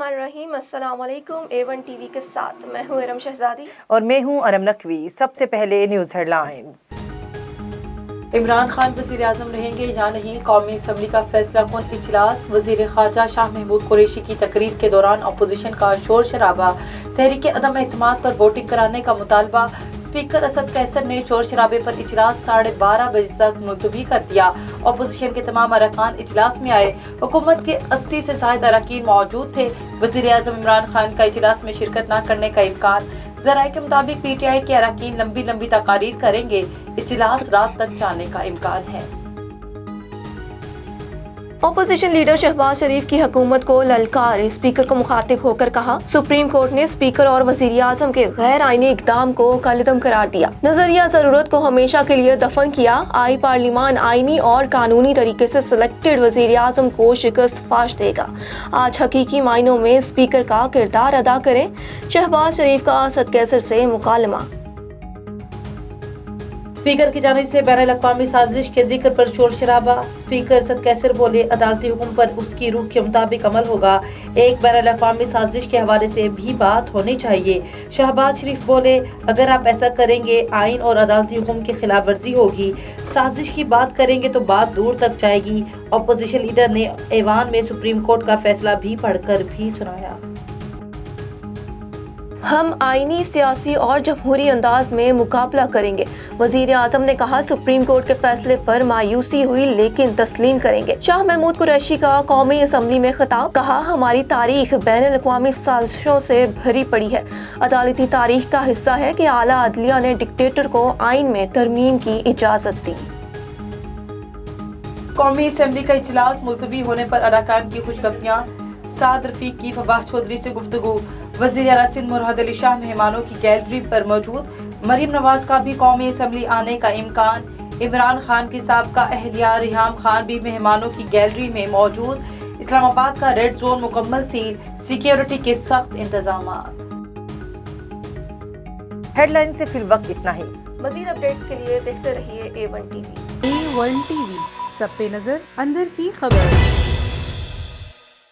बिस्मिल्लाहिर्रहमानिर्रहीम। अस्सलाम वालेकुम। A1 टीवी के साथ मैं हूँ इरम शहजादी और मैं हूँ अरम नकवी। सबसे पहले न्यूज़ हेडलाइंस। इमरान खान वज़ीर आज़म रहेंगे या नहीं, कौमी असम्बली का फैसला कुन इजलास। वज़ीर ख़ारजा शाह महमूद कुरैशी की तकरीर के दौरान अपोजिशन का शोर शराबा, तहरीक अदम एतमाद पर वोटिंग कराने का मुतालबा। स्पीकर असद कैसर ने शोर शराबे पर इजलास 12:30 बजे तक मुलतवी कर दिया। अपोजिशन के तमाम अरकान इजलास में आए। हुकूमत के 80 से ज़ायद अरकान मौजूद थे। वज़ीर आज़म इमरान खान का इजलास में शिरकत न करने का इम्कान। ज़राए के मुताबिक PTI के अरकान लंबी लंबी तकारीर करेंगे। इजलास रात तक जाने का इम्कान है। अपोजिशन लीडर शहबाज शरीफ की हुकूमत को ललकार। स्पीकर को मुखातिब होकर कहा, सुप्रीम कोर्ट ने स्पीकर और वजीर आजम के गैर आईनी इकदाम को कलअदम करार दिया। नजरिया जरूरत को हमेशा के लिए दफन किया। आई पार्लिमान आईनी और कानूनी तरीके से सिलेक्टेड वजीर आजम को शिकस्त फाश देगा। आज हकीकी मायनों में स्पीकर का किरदार अदा करें। शहबाज शरीफ का असद कैसर से मुकालमा। स्पीकर की जानिब से बैनुल अक़वामी साजिश के जिक्र पर शोर शराबा। स्पीकर असद कैसर बोले, अदालती हुक्म पर उसकी रूह के मुताबिक अमल होगा। एक बैनुल अक़वामी साजिश के हवाले से भी बात होनी चाहिए। शहबाज शरीफ बोले, अगर आप ऐसा करेंगे आइन और अदालती हुक्म की खिलाफ वर्जी होगी। साजिश की बात करेंगे तो बात दूर तक जाएगी। अपोजिशन लीडर ने ऐवान में सुप्रीम कोर्ट का फैसला भी पढ़कर भी सुनाया। हम आईनी, सियासी और जमहूरी अंदाज में मुकाबला करेंगे। वजीर आजम ने कहा, सुप्रीम कोर्ट के फैसले पर मायूसी हुई लेकिन तस्लीम करेंगे। शाह महमूद कुरैशी का कौमी असम्बली में खिताब। कहा, हमारी तारीख बैनुल अक़वामी साजिशों से भरी पड़ी है। अदालती तारीख का हिस्सा है कि आला अदलिया ने डिक्टेटर को आइन में तरमीम की इजाजत दी। कौमी असम्बली का इजलास मुलतवी होने पर अरकान की खुशखबरियां। साद रफीक की फवाद चौधरी से गुफ्तगू। वज़ीर आला सिंध मुराद अली शाह मेहमानों की गैलरी पर मौजूद। मरीम नवाज का भी कौमी असम्बली आने का इम्कान। इमरान खान की साबका अहलिया रिहाम खान भी मेहमानों की गैलरी में मौजूद। इस्लामाबाद का रेड जोन मुकम्मल सील, सिक्योरिटी के सख्त इंतजामात। हेडलाइन से फिल वक्त इतना ही। मज़ीद अपडेट्स के लिए देखते रहिए A1 टीवी। A1 टीवी, सब पे नजर, अंदर की खबर।